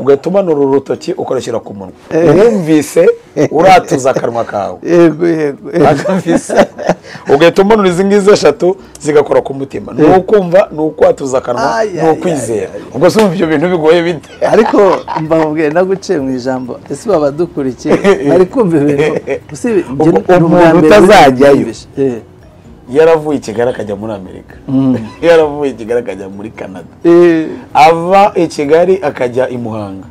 ugahita umanura urutoki ukoreshyira ku munwa wumvise uratuza akanwa kawe yego yego akafise ugahita umanura izi ngizi eshatu zigakora ku mutima ni ukumva ni ukwatuza akanwa ni ukwizera ubwo se ibyo bintu bigoye bite ariko mbabwiye naguciye mu ijambo ese baba dukurikiye bari kumva ibintu umuntu utazajyayo yaravuye i Kigali akajya muri Amerika yaravuye i Kigali akajya muri Canada ava i Kigali akajya i Muhanga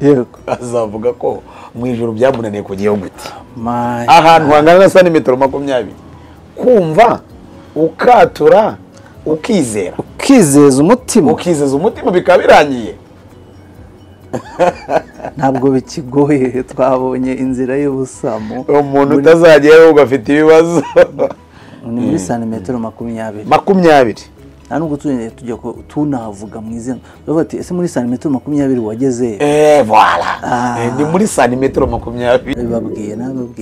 azavuga ko mu ijoro byamunaniye kujyayo gute ahantu hangana na santimetero 20 kumva ukatura ukizera ukizeza umutima bikaba birangiye ntabwo bikigoye twabonye inzira y'ubusamo umuntu utazajyayo ugafite ibibazo ni muri santimetero 20 nta nubwo tujya tunavuga mu izina bavuga ati ese muri santimetero 20 wageze voilà ni muri santimetero 20 babwiye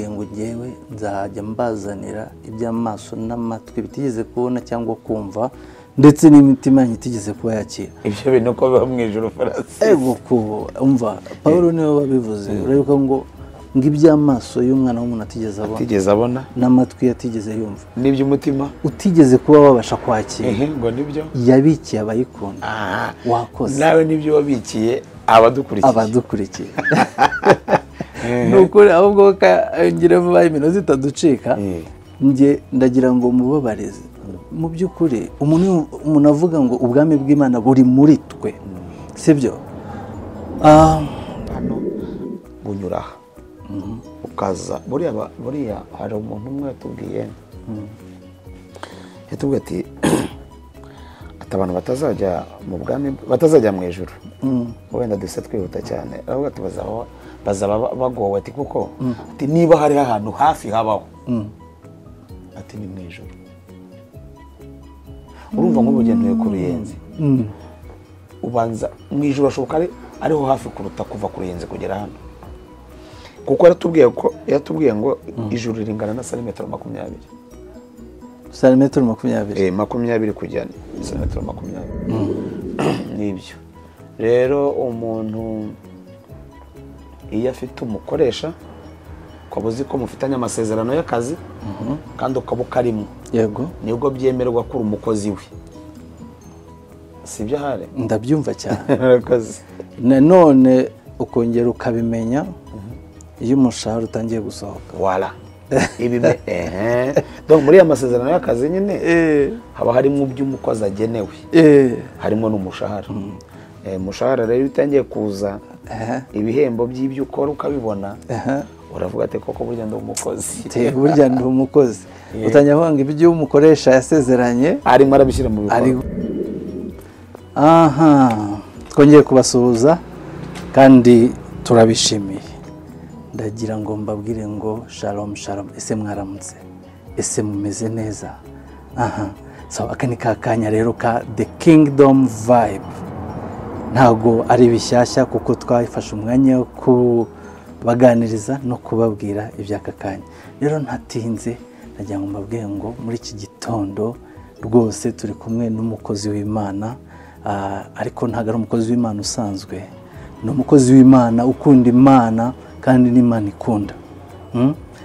ngo ngewe nzajya mbazanira iby'amaso n'amatwi bitigeze kubona cyangwa kumva ndetse n'imitima itigeze kuba yakira ibyo bintu ko biba mu ijoro farasi ego ko umva Paulo niwe wabivuze urabona ngo iby'amaso y'umwana w'umuntu atigeze abona n'amatwi yatigeze yumva n'iby'umutima utigeze kuba wabasha kwakira ngo nibyo yabikiye abayikunda wakoze nawe nibyo wabikiye abadukurikiye nukuri ahubwo ngira vuba iminota itaducika nge ndagira ngo mubabarize mu by'ukuri umuntu avuga ngo ubwami bw'Imana buri muri twe sibyo hano bunyura ukaza buriya hari umuntu umwe yatubwiye ati abantu batazajya mu bwami batazajya mu ijuru wenda duse twihuta cyane ahubwo ati bazaba bagowe ati kuko ati niba hari ahantu hafi habaho ati ni mu ijuru urumva nk'ubugenewe ku Ruyenzi ubanza mu ijuru ashoboka ariho hafi kuruta kuva ku Ruyenzi kugera hano kuko yatubwiye ngo ijuru ringana na santimetero 20 santimetero 20 20 kujya santimetero 20 nibyo rero umuntu iyo afite umukoresha ukaba uzi ko mufitanye amasezerano y'akazi kandi ukaba ukarimo yego nibwo byemerwa ko uri umukozi we sibyo hare ndabyumva cyane nanone ukongera ukabimenya iyo umushahara utangiye gusohoka voilà donc muri amasezerano y'akazi nyine haba harimo by'umukozi agenewe harimo n'umushahara umushahara rero utangiye kuza ibihembo by'ibyo ukora ukabibona uravuga ati koko burya ndi umukozi utangiye kuvuga ngo ibyo umukoresha yasezeranye arimo arabishyira mu bikorwa twongeye kubasuhuza kandi turabishimiye ndagira ngo mbabwire ngo shalom ese mwaramutse ese mumeze neza aka ni kakanya rero ka The Kingdom Vibe ntago ari bishyashya kuko twafashe umwanya wo kubaganiriza no kubabwira iby'aka kanya rero ntatinze ndagira ngo mbabwire ngo muri iki gitondo rwose turi kumwe n'umukozi w'Imana ariko ntago ari umukozi w'Imana usanzwe ni umukozi w'Imana ukunda Imana kandi n'Imana ikunda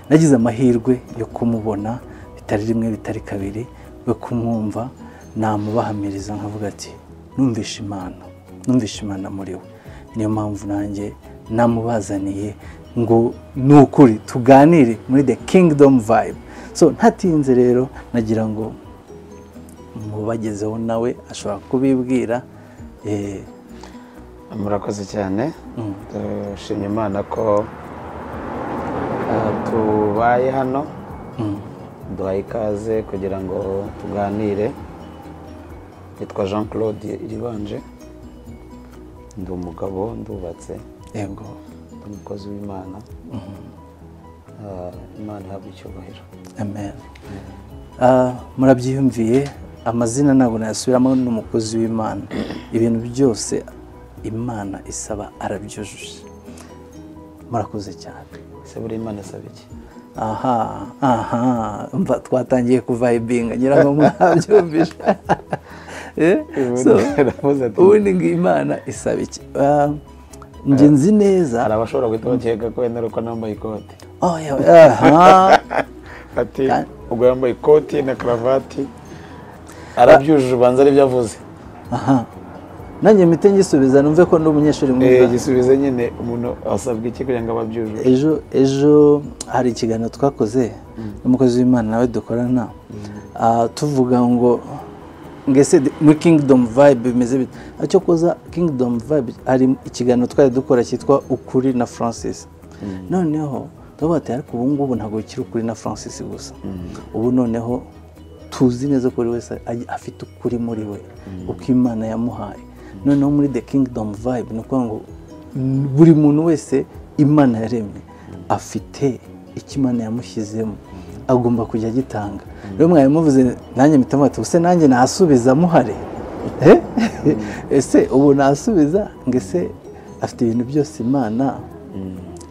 nagize amahirwe yo kumubona bitari rimwe bitari kabiri yo kumwumva namubahamiriza nkavuga ati numvishe Imana muri we niyo mpamvu nanjye namubazaniye ngo nukuri tuganire muri The Kingdom Vibe so ntatinze rero nagira ngo mubagezeho nawe ashobora kubibwira murakoze cyane dushimye Imana ko tubaye hano duhaye ikaze kugira ngo tuganire nitwa Jean Claude Iribanje ndi umugabo ndubatse yego umukozi w'Imana Imana ihabwe icyubahiro amen murabyiyumviye amazina ntabwo nayasubiramo n'umukozi w'Imana ibintu byose Imana isaba arabyujuje murakoze cyane ese buri Imana isaba iki mva twatangiye kuvibinga ngira ngo mwabyumvishe ubundi ngo Imana isaba iki njye nzi neza. Hari abashobora guhita bakeka ko wenda uko nambaye ikote. Ati ubwo yambaye ikoti na karavati arabyujuje ubanza ari byo avuze. Nanjye mpite ngisubiza numve ko ndi umunyeshuri mwiza. Gisubize nyine umuntu asabwa iki kugira ngo ababyujuje. Ejo hari ikiganiro twakoze n'umukozi w'Imana nawe dukorana, tuvuga ngo ngese muri Kingdom Vibe bimeze bite. Acyo koza Kingdom Vibe hari ikiganiro twari dukora cyitwa Ukuri na Francis. Noneho tubate ariko ubu ngubu ntago kiri ukuri na Francis gusa. Ubu noneho tuzi neza ko wese afite ukuri muri we uko Imana yamuhaye. Noneho muri The Kingdom Vibe nuko ngo buri muntu wese Imana yaremye afite ikimana yamushyizemo agomba kujya gitanga. Rero mwaye muvuze nanjye mitamata use nanjye nasubiza muhare. Ese ubu nasubiza ngese afite ibintu byose Imana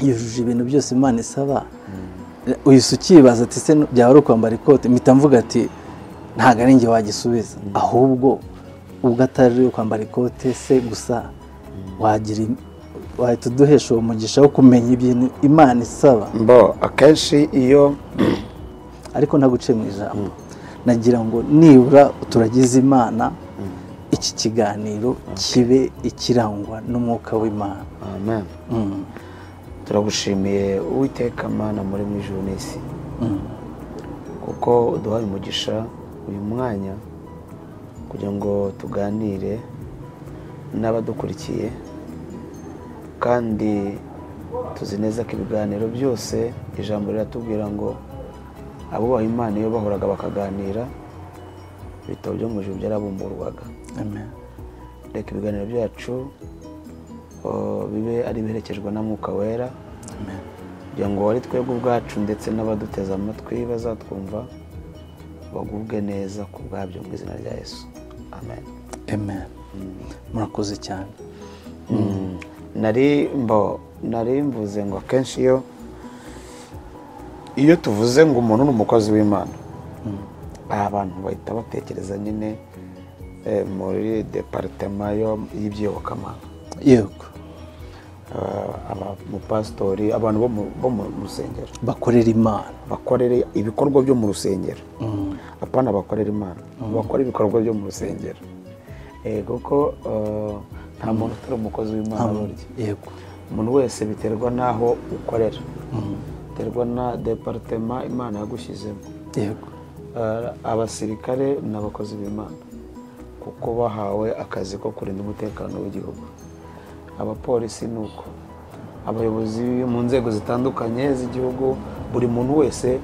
yujuje ibintu byose Imana isaba. Uyisukibaza ati se byaba kwambara ikote mitamvuga ati ntago ari nge wagisubiza, ahubwo ubwo atari kwambara ikote se gusa wagira wahita uduhesha umugisha wo kumenya ibintu Imana isaba. Akenshi iyo ariko ntaguce mu ijambo nagira ngo nibura turagize Imana iki kiganiro kibe ikirangwa n'umwuka w'Imana. Amen. Turagushimiye Uwiteka Mana muri mu ijuru n'isi kuko uduhaye umugisha uyu mwanya kugira ngo tuganire n'abadukurikiye, kandi tuzi neza ko ibiganiro byose ijambo riratubwira ngo abubaha Imana iyo bahoraga bakaganira ibitabo byo mu ijuru byarabumburwaga. Amen. Reka ibiganiro byacu bibe ari biherekejwe na Mwuka Wera. Amen. Kugira ngo ari twebwe ubwacu ndetse n'abaduteze amatwi bazatwumva bagubwe neza ku bwabyo mu izina rya Yesu. Amen. Amen. Murakoze cyane. Nari mvuze ngo akenshi iyo tuvuze ngo umuntu ni umukozi w'Imana abantu bahita batekereza nyine muri departema y'ibyiyobokamana. Yego. Abapasitori, abantu bo mu rusengero bakorera Imana, bakorera ibikorwa byo mu rusengero. Apana bakorera Imana, bakora ibikorwa byo mu rusengero. Kuko nta muntu utari umukozi w'Imana burya. Yego. Umuntu wese biterwa naho ukorera, biterwa na departema Imana yagushyizemo. Yego. Abasirikare n'abakozi b'Imana kuko bahawe akazi ko kurinda umutekano w'igihugu. Abapolisi nuko, abayobozi mu nzego zitandukanye z'igihugu, buri muntu wese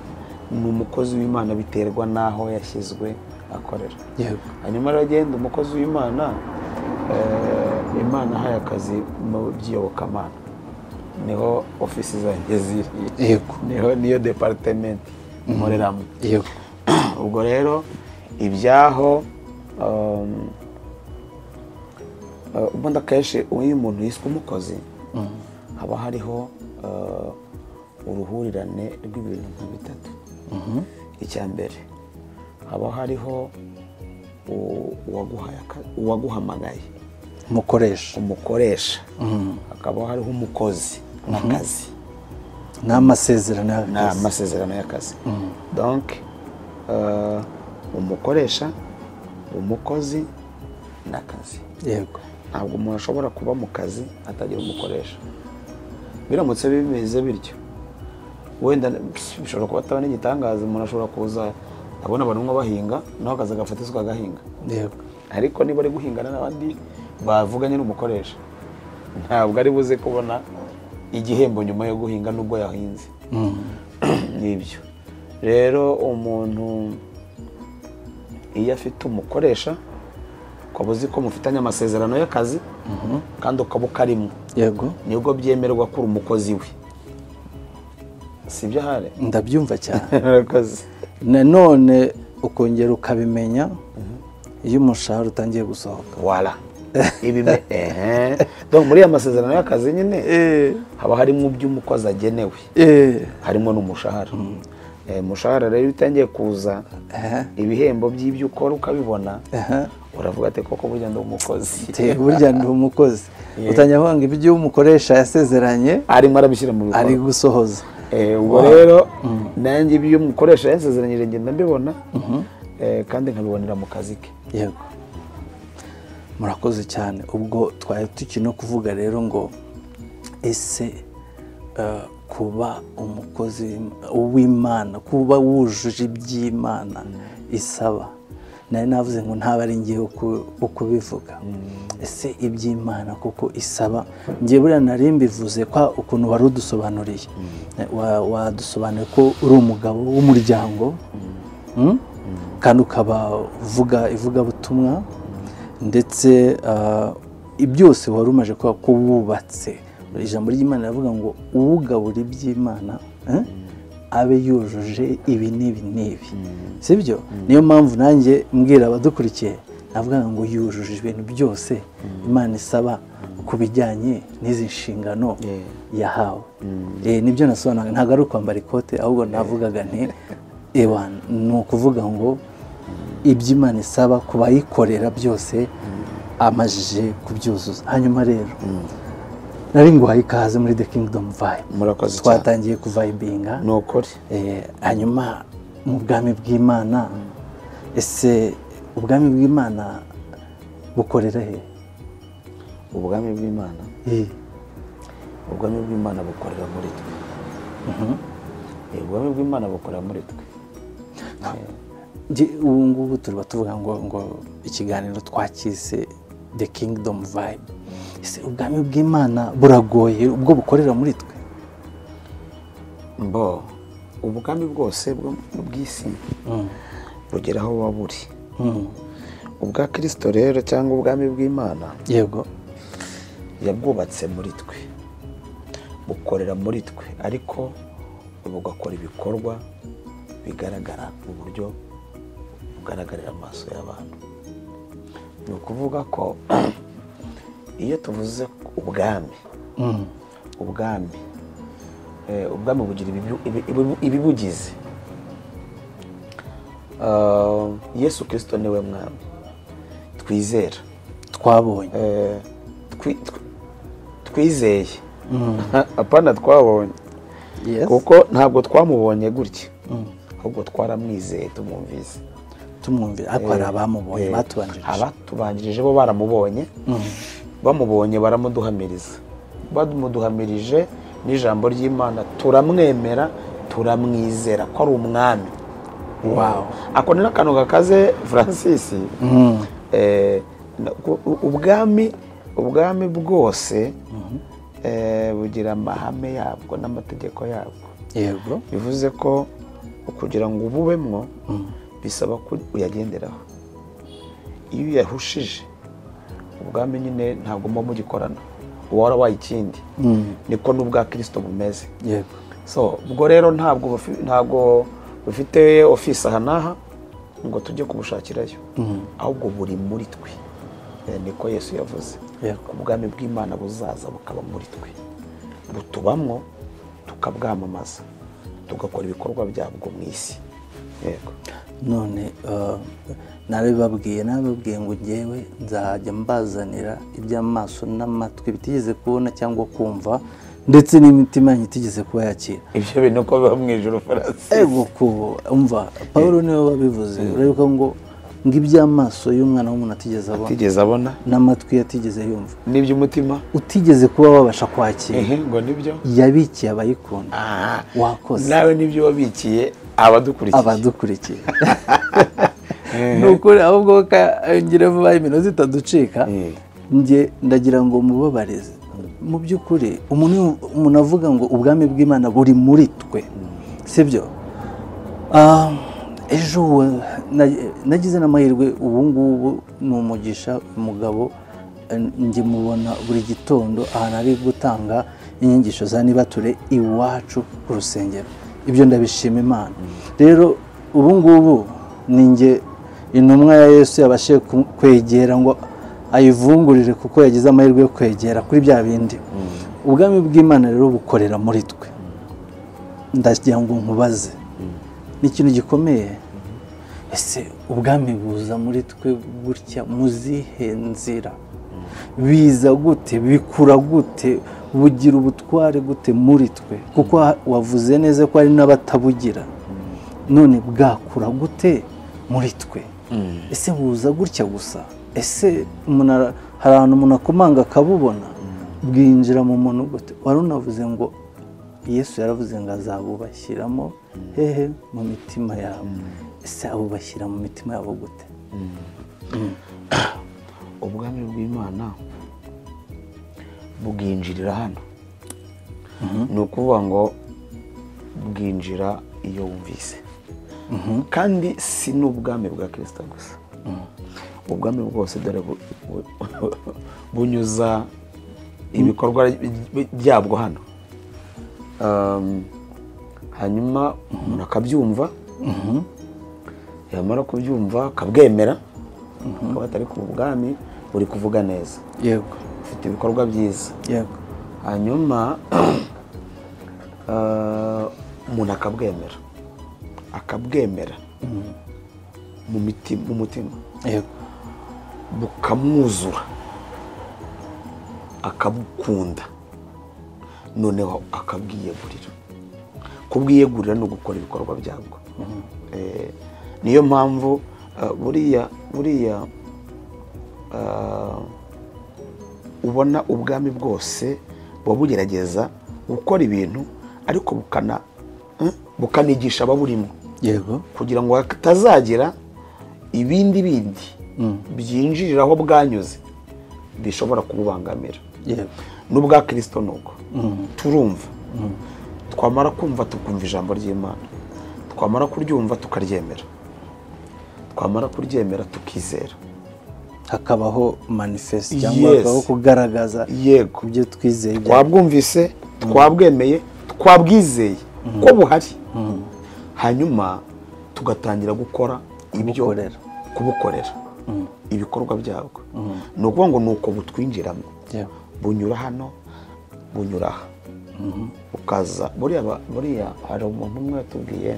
ni umukozi w'Imana biterwa naho yashyizwe akorera. Yego. Hanyuma aragenda umukozi w'Imana, Imana ahaye akazi mu by'iyobokamana, niho ofisi zanjye ziri. Yego. Niyo department nkoreramo. Yego. Ubwo rero ibyaho ubundi akenshi iyo umuntu yiswe umukozi haba hariho uruhurirane rw'ibintu nka bitatu. Icya mbere haba hariho uwaguhamagaye, umukoresha. Hakaba hariho umukozi n'akazi, n'amasezerano y'akazi. Donc umukoresha, umukozi n'akazi. Yego. Ntabwo umuntu ashobora kuba mu kazi atagira umukoresha. Biramutse bimeze bityo wenda bishobora kuba ataba n'igitangaza, umuntu ashobora kuza abona abantu bamwe bahinga naho akaza agafata isuka agahinga. Yego. Ariko niba ari guhingana n'abandi bavuganye n'umukoresha ntabwo ari buze kubona igihembo nyuma yo guhinga nubwo yahinze. Nibyo rero umuntu iyo afite umukoresha ukaba uzi ko mufitanye amasezerano y'akazi kandi ukaba ukarimo. Yego. Nibwo byemerwa ko uri umukozi we. Sibyo hare? Ndabyumva cyane. Nanone ukongera ukabimenya iyo umushahara utangiye gusohoka. Wala. Donc muri amasezerano y'akazi nyine haba harimo by'umukozi agenewe. Harimo n'umushahara. Umushahara rero utangiye kuza ibihembo by'ibyo ukora ukabibona, uravuga ati koko burya ndi umukozi. Burya ndi umukozi. Utangira kuvuga ngo ibyo umukoresha yasezeranye arimo arabishyira mu bikorwa, ari gusohoza. Ubwo rero nanjye ibyo umukoresha yasezeranyije ngenda mbibona, kandi nkabibonera mu kazi ke. Yego, murakoze cyane. Ubwo twari tukiri no kuvuga rero ngo ese kuba umukozi w'Imana, kuba wujuje iby'Imana isaba, nari navuze ngo ntaba ari ngiye ukubivuga. Ese iby'Imana kuko isaba, ngiye buriya nari mbivuze kwa ukuntu wari udusobanuriye, wadusobanuye ko uri umugabo w'umuryango, kandi ukaba uvuga ivugabutumwa, ndetse byose wari umaje kuba ko wubatse. Ijambo ry'Imana rivuga ngo uwugabura iby'Imana abe yujuje ibi n'ibi n'ibi, sibyo? Niyo mpamvu nanjye mbwira abadukurikiye, navuga ngo yujuje ibintu byose Imana isaba ku bijyanye n'izi nshingano yahawe. Nibyo nasobanuraga, ntabwo ari ukwambara ikote, ahubwo navugaga nti ni ukuvuga ngo iby'Imana isaba ku bayikorera byose amajije kubyuzuza. Hanyuma rero nari nguhaye ikaze muri The Kingdom Vibe. Murakoze cyane. Twatangiye kuvibinga. Ni ukuri. Hanyuma mu bwami bw'Imana, ese ubwami bw'Imana bukorera he? Ubwami bw'Imana? Ubwami bw'Imana bukorera muri twe. Ubwami bw'Imana bukorera muri twe. Ubu ngubu turaba tuvuga ngo ikiganiro twakise The Kingdom Vibe. Ese ubwami bw'Imana buragoye ubwo bukorera muri twe? Ubwami bwose bw'isi bugera aho buba buri. Ubwa Kristo rero cyangwa ubwami bw'Imana, yego, yabwubatse muri twe, bukorera muri twe, ariko bugakora ibikorwa bigaragara mu buryo bugaragarira amaso y'abantu. Ni ukuvuga ko iyo tuvuze ubwami, ubwami bugira ibibugize. Yesu Kristo niwe mwami twizera, twabonye, twizeye, apana twabonye, kuko ntabwo twamubonye gutya, ahubwo twaramwizeye, tumwumvise, ariko hari abamubonye, abatubanjirije bo baramubonye, bamubonye baramuduhamiriza, bamuduhamirije n'ijambo ry'Imana, turamwemera, turamwizera ko ari umwami. Ako ni n'akantu gakaze Francis. Ubwami bwose bugira amahame yabwo n'amategeko yabwo. Yego, bivuze ko kugira ngo ububemwo bisaba ko uyagenderaho. Iyo uyahushije ubwami nyine ntabwo muba mugikorana, uba warabaye ikindi. Niko n'ubwa Kristo bumeze. Yego. So ubwo rero ntabwo bufite office aha n'aha ngo tujye kubushakirayo, ahubwo buri muri twe. Niko Yesu yavuze. Ubwami bw'Imana buzaza bukaba muri twe, butubamwo, tukabwamamaza, tugakora ibikorwa byabwo mu isi. Yego. None nabibabwiye ngo ngewe nzajya mbazanira iby'amaso n'amatwi bitigeze kubona cyangwa kumva, ndetse n'imitima yanyu itigeze kuba yakira. Ibyo bintu uko biba mu ijuru Francis. Ego ko umva, Pawulo niwe wabivuze, urabona ngo iby'amaso y'umwana w'umuntu atigeze abona, n'amatwi yatigeze yumva, n'iby'umutima utigeze kuba wabasha kwakira, ngo nibyo yabikiye abayikunda. Wakoze nawe nibyo wabikiye abadukurikiye. Nukuri, ahubwo ngira vuba iminota itaducika, ndagira ngo mubabarize. Mu by'ukuri umuntu avuga ngo ubwami bw'Imana buri muri twe, sibyo? Ejo nagize n'amahirwe, ubu ngubu ni umugisha, umugabo njye mubona buri gitondo ahantu ari gutanga inyigisho za nibature iwacu ku rusengero. Ibyo ndabishima Imana. Rero ubu ngubu ni njye intumwa ya Yesu yabashe kwegera ngo ayivungurire, kuko yagize amahirwe yo kwegera kuri bya bindi. Ubwami bw'Imana rero bukorera muri twe. Ndagira ngo nkubaze, ni ikintu gikomeye. ese ubwami buza muri twe gutya mu zihe nzira, biza gute, bikura gute, bugira ubutware gute muri twe, kuko wavuze neza ko hari n'abatabugira, none bwakura gute muri twe? Ese buza gutya gusa? Ese hari ahantu umuntu akomanga akabubona? Bwinjira mu muntu gute? Wari unavuze ngo Yesu yaravuze ngo azabubashyiramo hehe? Mu mitima yabo. Ese abubashyira mu mitima yabo gute? Ubwami bw'Imana bwinjirira hano, ni ukuvuga ngo bwinjira iyo wumvise, kandi si n'ubwami bwa Kristo gusa, ubwami bwose dore bunyuza ibikorwa byabwo hano, hanyuma umuntu akabyumva, yamara kubyumva akabwemera, akaba atari ku bwami buri kuvuga neza, yego, ufite ibikorwa byiza, yego, hanyuma umuntu akabwemera mu mutima, yego, bukamwuzura, akabukunda, noneho akabwiyegurira. Kubwiyegurira no gukora ibikorwa byabwo. Niyo mpamvu buriya ubona ubwami bwose bugerageza gukora ibintu ariko bukanigisha ababurimo, yego, kugira ngo hatazagira ibindi byinjirira aho bwanyuze bishobora kububangamira. N'ubwa Kristo nuko turumva, twamara kumva tukumva ijambo ry'Imana, twamara kuryumva tukaryemera, twamara kuryemera tukizera, hakabaho manifest cyangwa hakabaho kugaragaza ibyo twizeye, twabwumvise, twabwemeye, twabwizeye ko buhari, hanyuma tugatangira gukora ibyo kubukorera ibikorwa byabwo. Ni ukuvuga ngo nuko butwinjiramo, bunyura hano, bunyura aha, ukaza. Buriya hari umuntu umwe yatubwiye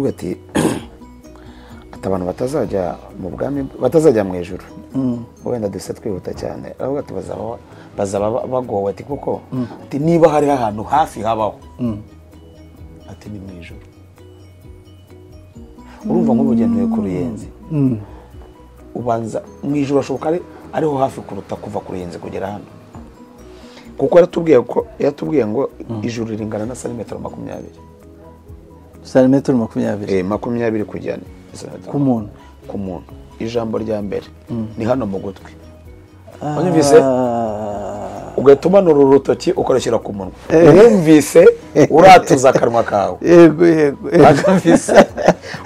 ati abantu batazajya mu bwami, batazajya mu ijuru, wenda duse twihuta cyane, ahubwo bazaba bagowe, ati kuko ati niba hari ahantu hafi habaho, ati ni mu ijuru. Urumva nk'ubugenewe ku Ruyenzi, ubanza mu ijuru ashoboka ariho hafi kuruta kuva ku Ruyenzi kugera hano, kuko yatubwiye ngo ijuru ringana na santimetero 20. Santimetero 20? 20 kujyana ku muntu. Ijambo rya mbere ni hano mu gutwi, wumvise ugahita umanura urutoki ukoreshyira ku munwa, wumvise uratuza akanwa kawe,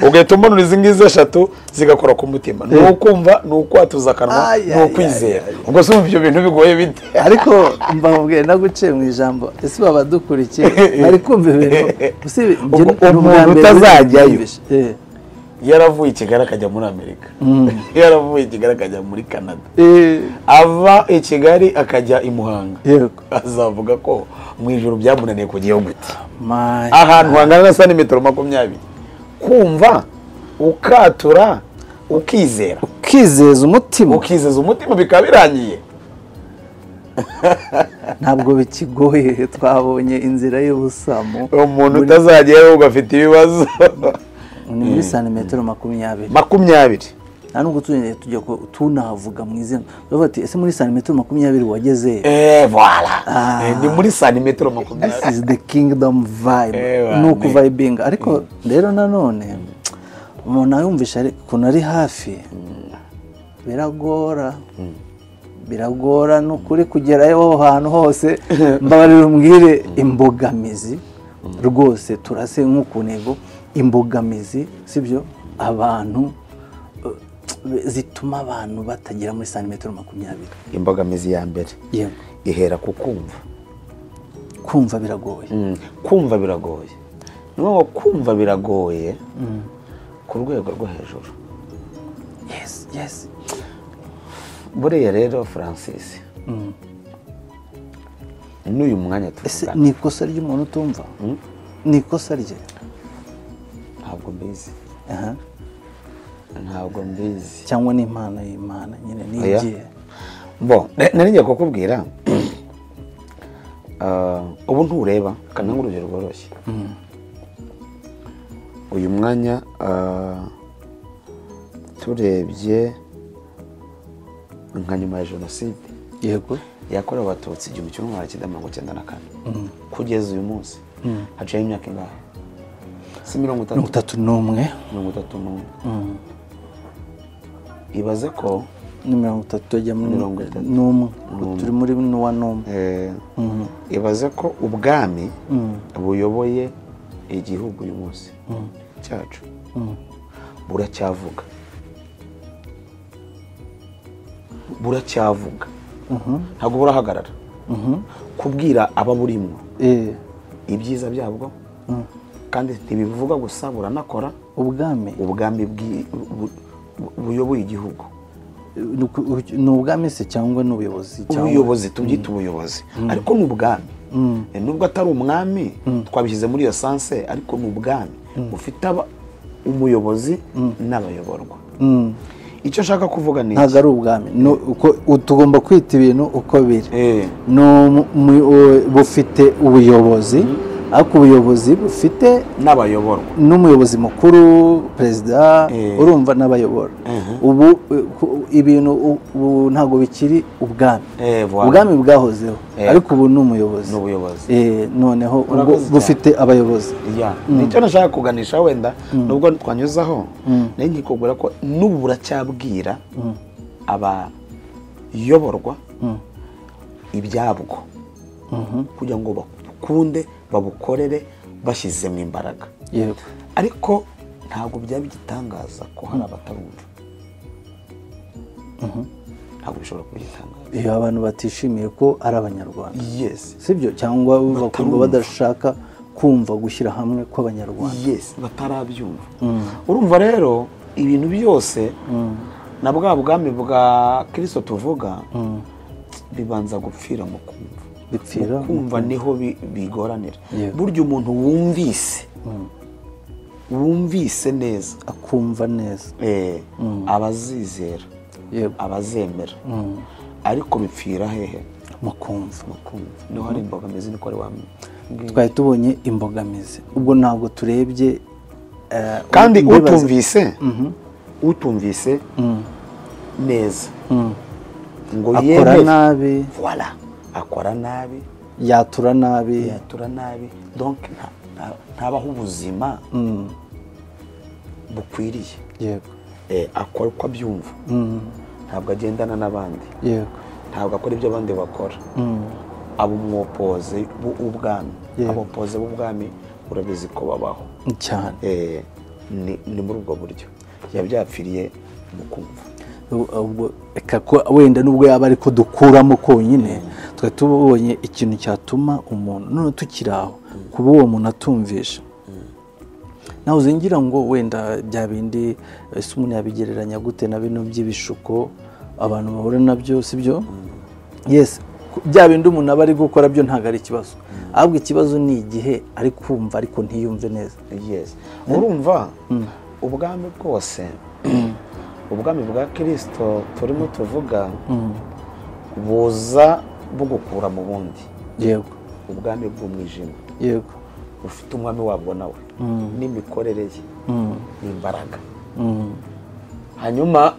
ugahita umanura izi ngizi 3 zigakora ku mutima, ni ukumva, ni ukwatuza akanwa, ni ukwizera. Ubwo se ibyo bintu bigoye bite? Ariko mbabwiye naguciye mu ijambo, ese baba dukurikiye bari kumva ibintu, umuntu utazajyayo yaravuye i Kigali akajya muri Amerika, yaravuye i Kigali akajya muri Canada, ava i Kigali akajya i Muhanga, azavuga ko mu ijuru byamunaniye kujyayo gute? Ahantu hangana na santimetero 20, kumva, ukatura, ukizera, ukizeza umutima, bikaba birangiye. Ntabwo bikigoye, twabonye inzira y'ubusamo. Umuntu utazajyayo ugafite ibibazo ni muri santimetero 20. nta nubwo tujya tunavuga mu izina bati ese muri santimetero 20 wageze voilà ni muri santimetero 20. This is the kingdom vibe, nuko vibing. Ariko rero nanone umuntu ayumvisha ukuntu ari hafi, biragora n'ukuri kugerayo ahantu hose. Mbabarira umbwire imbogamizi rwose, turase nk'ukunego imbogamizi, sibyo, abantu zituma abantu batagera muri santimetero 20. Imbogamizi ya mbere ihera ku kumva biragoye. Niyo kumva biragoye ku rwego rwo hejuru. Yes. Buriya rero Francis, n'uyu mwanya tuvugana, ni ikosa ry'umuntu utumva? Ni ikosa rye? ntabwo mbizi ntabwo mbizi cyangwa ni impano y'Imana nyine nigiye bo nari ngiye kukubwira ubu ntureba kandi nk'urugero rworoshye uyu mwanya turebye nka nyuma ya jenoside yego yakorewe abatutsi 1994 kugeza uyu munsi haciyeho imyaka ingahe si 31 ibaze ko ni 30 ajya muri 31 turi muri wa numwe ibaze ko ubwami buyoboye igihugu uyu munsi cyacu buracyavuga ntabwo burahagarara kubwira ababurimo ibyiza byabwo kandi ntibivuga gusa buranakora ubwami buyoboye igihugu ni ubwami se cyangwa n'ubuyobozi ubuyobozi tubyita ubuyobozi ariko ni ubwami nubwo atari umwami twabishyize muri iyo sanse ariko ni ubwami bufite umuyobozi n'abayoborwa icyo nshaka kuvuga ni ntabwo ari ubwami tugomba kwita ibintu uko biri bufite ubuyobozi ariko ubuyobozi bufite n'abayoborwa n'umuyobozi mukuru perezida urumva n'abayobora ubu ibintu ntabwo bikiri ubwami bwahozeho ariko ubu ni umuyobozi noneho bufite abayobozi nicyo nashaka kuganisha wenda nubwo twanyuzaho nari nkikubwira ko n'ubu buracyabwira abayoborwa ibyabwo kugira ngo bakunde babukorere bashyizemo imbaraga ariko ntabwo byaba igitangaza ko hari abatarumva ntabwo bishobora kuba igitangaza iyo abantu batishimiye ko ari abanyarwanda sibyo cyangwa bakumva badashaka kumva gushyira hamwe kw'abanyarwanda batarabyumva urumva rero ibintu byose na bwa bwami bwa Kristo tuvuga bibanza gupfira mu kumva niho bigoranira burya umuntu wumvise neza akumva neza abazizera abazemera ariko bipfira hehe mu kumva niho hari imbogamizi niko ari wamwe twari tubonye imbogamizi ubwo ntabwo turebye kandi utumvise neza ngo akora nabi akora nabi yatura nabi donc ntabaho ubuzima bukwiriye akora uko abyumva ntabwo agendana n'abandi ntabwo akora ibyo abandi bakora aba umwopoze w'ubwami abopoze b'ubwami urabizi ko babaho cyane ni muri ubwo buryo yabyapfiriye mu kumva wenda nubwo yaba ariko dukuramo konyine twari tubonye ikintu cyatuma umuntu none tukiri aho kuba uwo muntu atumvisha nawe uzingira ngo wenda bya bindi ese umuntu yabigereranya gute na bino by'ibishuko abantu bahura nabyo sibyo bya bindi umuntu aba ari gukora byo ntabwo ari ikibazo ahubwo ikibazo ni igihe ari kumva ariko ntiyumve neza urumva ubwami bwose ubwami bwa Kristo turimo tuvuga buza bugukura mu bundi ubwami bw'umwijima ufite umwami wabwo nawe n'imikorere ye n'imbaraga hanyuma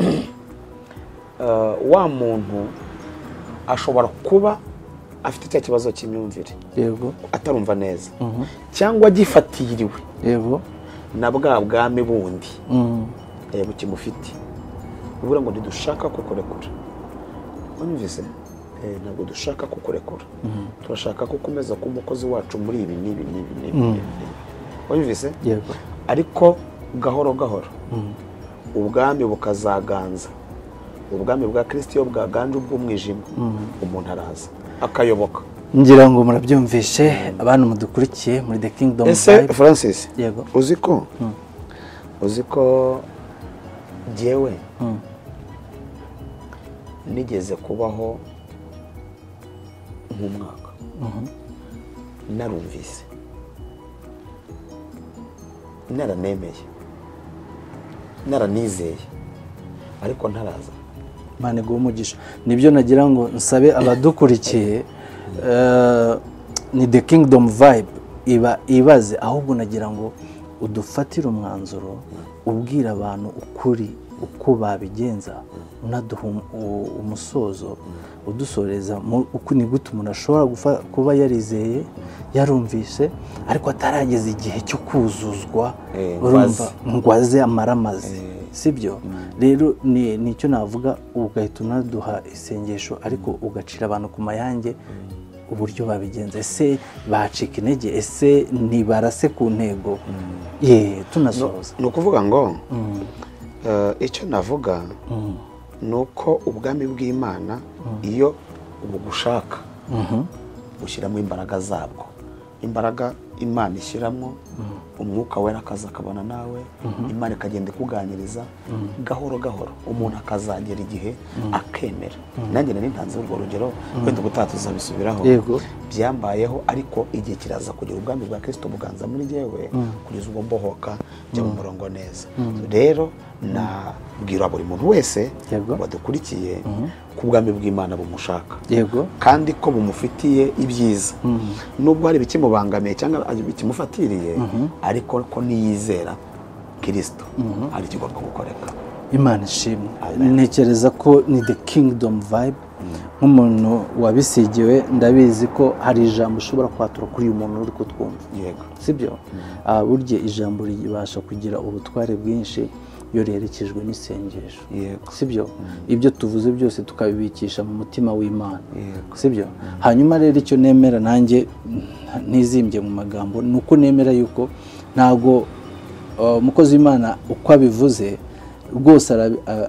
wa muntu ashobora kuba afite cya kibazo cy'imyumvire atarumva neza cyangwa agifatiriwe na bwa bwami bundi bukimufite uvuga ngo ntidushaka kukurekura wumvise ntabwo dushaka kukurekura turashaka ko ukomeza kuba umukozi wacu muri ibi n'ibi wumvise ariko gahoro gahoro ubwami bukazaganza ubwami bwa Kristo iyo bwaganje ubw'umwijima umuntu araza akayoboka ngira ngo murabyumvishe abantu mudukurikiye muri The Kingdom Vibe Francis uzi ko jewe nigeze kubaho nk'umwaka narumvise naranemeye naranizeye ariko ntaraza. Imana iguhe umugisha. Nibyo nagira ngo nsabe abadukurikiye, ni The Kingdom Vibe ibaze, ahubwo nagira ngo udufatire umwanzuro ubwira abantu ukuri uko babigenza, unaduha umusozo udusoreza uko ni gute umuntu ashobora kuba yarizeye yarumvise ariko atarageza igihe cyo kuzuzwa, urumva ngwaze amaramaze, sibyo? Rero nicyo navuga, ugahita unaduha isengesho ariko ugacira abantu ku mayange uburyo babigenza, ese bacika intege, ese ntibarase ku ntego. Tunasoza ni ukuvuga ngo icyo navuga ni uko ubwami bw'Imana iyo ubugushaka ushyiramo imbaraga zabwo, imbaraga Imana ishyiramo, umwuka wera akaza akabana nawe, Imana ikagenda ikuganiriza gahoro gahoro, umuntu akazagera igihe akemera. Nanjye nari ntanze urwo rugero, wenda ubutaha tuzabisubiraho, byambayeho, ariko igihe kiraza kugira ubwami bwa Kristo buganza muri jyewe kugeza ubwo mbohoka njya mu murongo neza. Rero nabwira buri muntu wese badukurikiye ko ubwami bw'Imana bumushaka kandi ko bumufitiye ibyiza, nubwo hari bikimubangamiye cyangwa bikimufatiriye, ariko ko niyizera Kristo hari ikigomba gukoreka. Imana ishimwe. Ntekereza ko ni The Kingdom Vibe. Nk'umuntu wabisigiwe ndabizi ko hari ijambo ushobora kwatura kuri uyu muntu uri kutwumva, sibyo? Burya ijambo ribasha kugira ubutware bwinshi iyo riherekejwe n'isengesho, sibyo? Ibyo tuvuze byose tukabibikisha mu mutima w'Imana, sibyo? Hanyuma rero icyo nemera nanjye ntizimbye mu magambo, ni uko nemera yuko ntago umukozi w'Imana uko abivuze rwose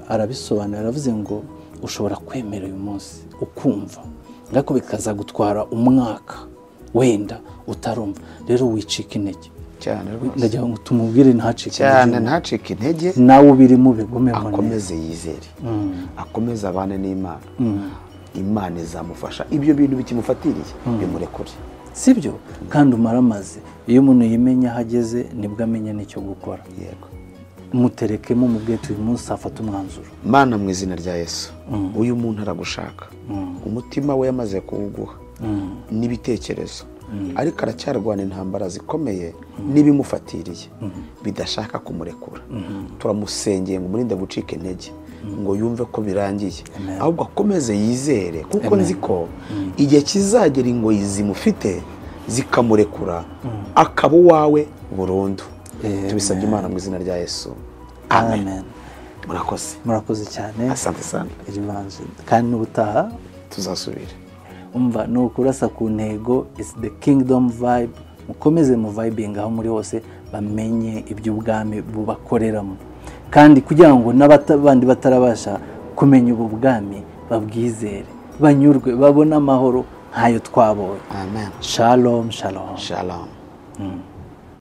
arabisobanura, aravuze ngo ushobora kwemera uyu munsi ukumva, ariko bikaza gutwara umwaka wenda utarumva. Rero wicika intege cyane rwose, ndagira ngo tumubwire ntacike intege, nawe ubirimo bigumemo, akomeze yizere, akomeze abane n'Imana, Imana izamufasha. Ibyo bintu bikimufatiriye bimurekure, sibyo? Kandi umaramaze, iyo umuntu yimenya aho ageze nibwo amenya n'icyo gukora. Muterekemo mubwete uyu munsi afata umwanzuro. Mana, mu izina rya Yesu, uyu muntu aragushaka, umutima we yamaze kuwuguha n'ibitekerezo, ariko aracyarwana intambara zikomeye n'ibimufatiriye bidashaka kumurekura. Turamusengeye ngo umurinde gucika intege, ngo yumve ko birangiye, ahubwo akomeze yizere, kuko nzi ko igihe kizagera ingoyi zimufite zikamurekura akaba uwawe burundu. Tubisabye Imana mu izina rya Yesu, amen. Murakoze cyane, asante sana. Kandi n'ubutaha tuzasubira. Umva, ni ukurasa ku ntego. It's The Kingdom Vibe. Mukomeze mu vibing aho muri hose, bamenye iby'ubwami bubakoreramo, kandi kugira ngo n'abandi batarabasha kumenya ubu bwami babwizere, banyurwe, babone amahoro nk'ayo twabonye. Amen. Shalom, shalom.